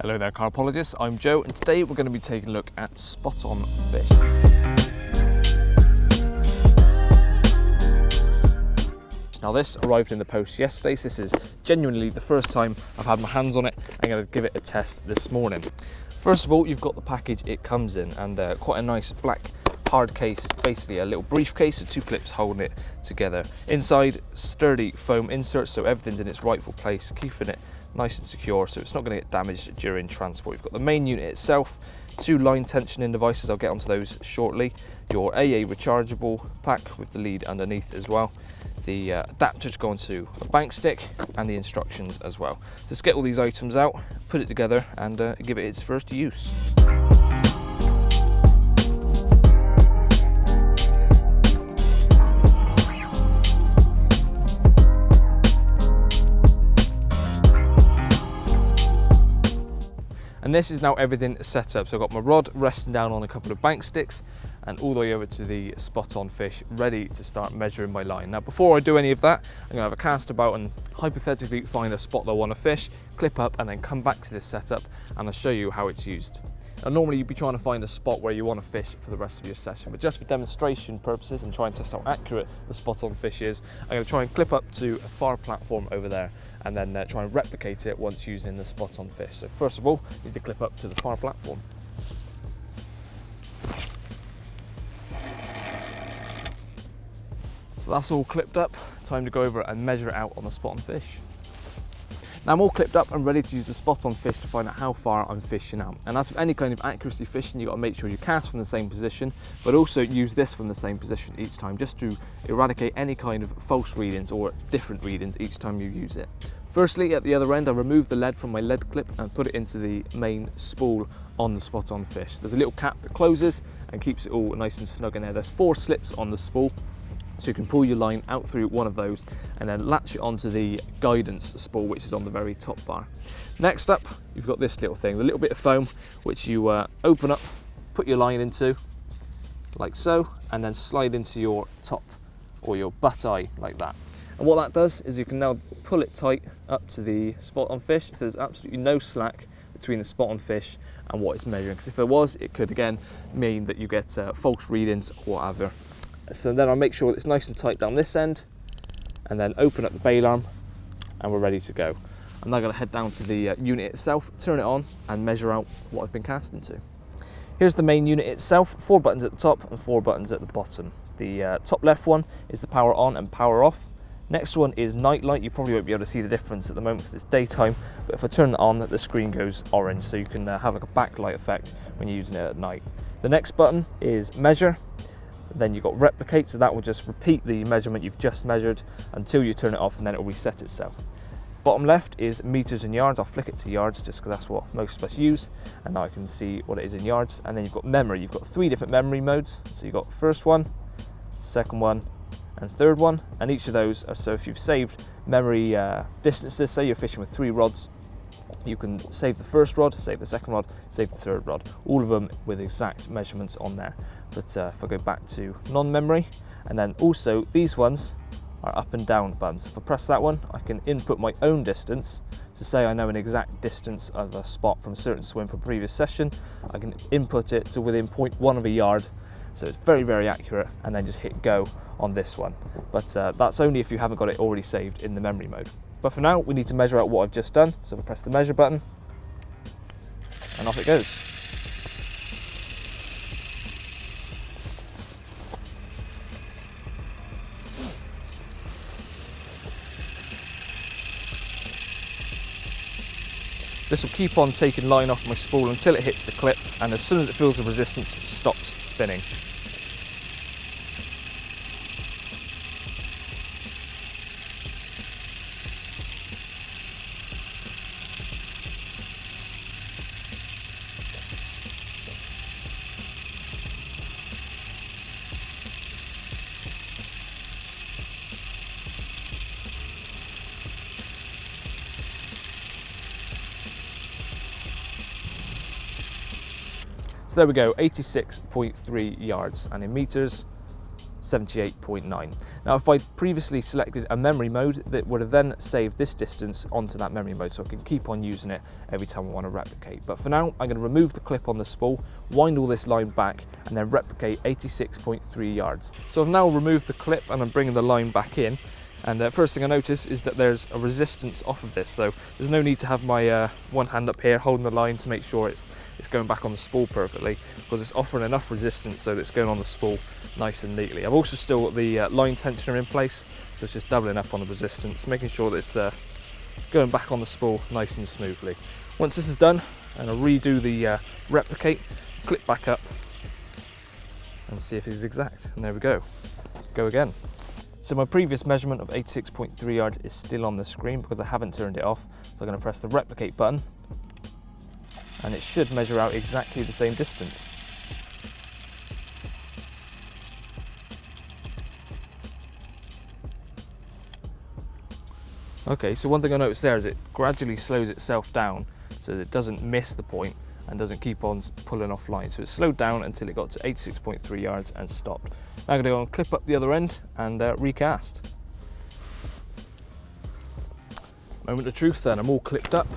Hello there, carpologists. I'm Joe, and today we're going to be taking a look at Spotonfish. Now this arrived in the post yesterday, so this is genuinely the first time I've had my hands on it. I'm going to give it a test this morning. First of all, you've got the package it comes in, and quite a nice black hard case, basically a little briefcase with two clips holding it together. Inside, sturdy foam inserts, so everything's in its rightful place, keeping it nice and secure so it's not going to get damaged during transport. You've got the main unit itself, two line tensioning devices, I'll get onto those shortly, your AA rechargeable pack with the lead underneath as well, the adapter to go onto a bank stick, and the instructions as well. Let's get all these items out, put it together, and give it its first use. And this is now everything set up. So I've got my rod resting down on a couple of bank sticks and all the way over to the Spotonfish, ready to start measuring my line. Now, before I do any of that, I'm gonna have a cast about and hypothetically find a spot that I want to fish, clip up, and then come back to this setup and I'll show you how it's used. Now, normally you'd be trying to find a spot where you want to fish for the rest of your session, but just for demonstration purposes and try and test how accurate the Spotonfish is, I'm going to try and clip up to a far platform over there and then try and replicate it once using the Spotonfish. So first of all, you need to clip up to the far platform. So that's all clipped up, time to go over and measure it out on the Spotonfish. Now I'm all clipped up and ready to use the Spotonfish to find out how far I'm fishing out. And as with any kind of accuracy fishing, you've got to make sure you cast from the same position, but also use this from the same position each time, just to eradicate any kind of false readings or different readings each time you use it. Firstly, at the other end, I remove the lead from my lead clip and put it into the main spool on the Spotonfish. There's a little cap that closes and keeps it all nice and snug in there. There's 4 slits on the spool, so you can pull your line out through one of those and then latch it onto the guidance spool, which is on the very top bar. Next up, you've got this little thing, the little bit of foam, which you open up, put your line into, like so, and then slide into your top or your butt eye, like that. And what that does is you can now pull it tight up to the Spotonfish, so there's absolutely no slack between the Spotonfish and what it's measuring, because if there was, it could again mean that you get false readings or whatever. So then I'll make sure it's nice and tight down this end, and then open up the bail arm, and we're ready to go. I'm now going to head down to the unit itself, turn it on, and measure out what I've been casting to. Here's the main unit itself, 4 buttons at the top and 4 buttons at the bottom. The top left one is the power on and power off. Next one is night light. You probably won't be able to see the difference at the moment because it's daytime, but if I turn it on, the screen goes orange, so you can have like a backlight effect when you're using it at night. The next button is measure. Then you've got replicate, so that will just repeat the measurement you've just measured until you turn it off, and then it will reset itself. Bottom left is meters and yards. I'll flick it to yards just because that's what most of us use, and now I can see what it is in yards. And then you've got memory. You've got 3 different memory modes. So you've got first one, second one, and third one, and each of those are, so if you've saved memory distances, say you're fishing with 3 rods, you can save the first rod, save the second rod, save the third rod, all of them with exact measurements on there. But if I go back to non-memory, and then also these ones are up and down buttons. If I press that one, I can input my own distance. So say I know an exact distance of a spot from a certain swim from a previous session, I can input it to within 0.1 of a yard. So it's very, very accurate, and then just hit go on this one. But that's only if you haven't got it already saved in the memory mode. But for now, we need to measure out what I've just done. So if I press the measure button, and off it goes. This will keep on taking line off my spool until it hits the clip, and as soon as it feels the resistance, it stops spinning. So there we go, 86.3 yards, and in meters, 78.9. Now if I previously selected a memory mode, that would have then saved this distance onto that memory mode, so I can keep on using it every time I want to replicate. But for now, I'm going to remove the clip on the spool, wind all this line back, and then replicate 86.3 yards. So I've now removed the clip and I'm bringing the line back in. And the first thing I notice is that there's a resistance off of this, so there's no need to have my one hand up here holding the line to make sure it's going back on the spool perfectly, because it's offering enough resistance so that it's going on the spool nice and neatly. I've also still got the line tensioner in place, so it's just doubling up on the resistance, making sure that it's going back on the spool nice and smoothly. Once this is done, I'm going to redo the replicate, clip back up, and see if it's exact. And there we go. Let's go again. So my previous measurement of 86.3 yards is still on the screen because I haven't turned it off. So I'm going to press the replicate button and it should measure out exactly the same distance. Okay, so one thing I noticed there is it gradually slows itself down so that it doesn't miss the point and doesn't keep on pulling off line. So it slowed down until it got to 86.3 yards and stopped. Now I'm going to go and clip up the other end and recast. Moment of truth then, I'm all clipped up.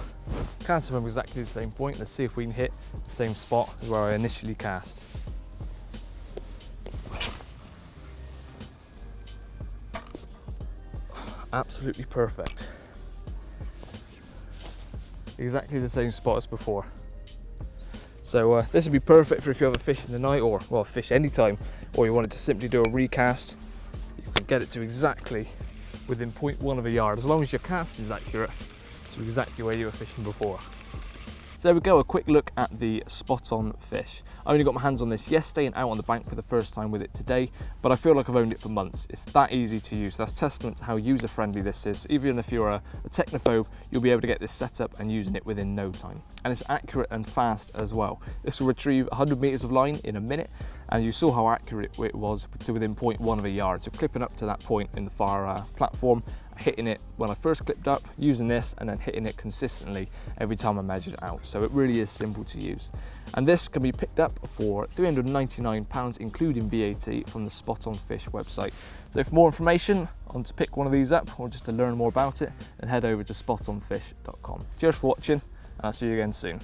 Cast from exactly the same point. Let's see if we can hit the same spot as where I initially cast. Absolutely perfect. Exactly the same spot as before. So this would be perfect for if you have a fish in the night, or well, fish anytime, or you wanted to simply do a recast. You can get it to exactly within 0.1 of a yard, as long as your cast is accurate to exactly where you were fishing before. So there we go, a quick look at the Spotonfish. I only got my hands on this yesterday and out on the bank for the first time with it today, but I feel like I've owned it for months. It's that easy to use. That's testament to how user-friendly this is. Even if you're a technophobe, you'll be able to get this set up and using it within no time. And it's accurate and fast as well. This will retrieve 100 meters of line in a minute, and you saw how accurate it was to within 0.1 of a yard. So clipping up to that point in the far platform, hitting it when I first clipped up, using this, and then hitting it consistently every time I measured it out. So it really is simple to use. And this can be picked up for £399, including VAT, from the Spotonfish website. So for more information on to pick one of these up, or just to learn more about it, then head over to spotonfish.com. Cheers for watching, and I'll see you again soon.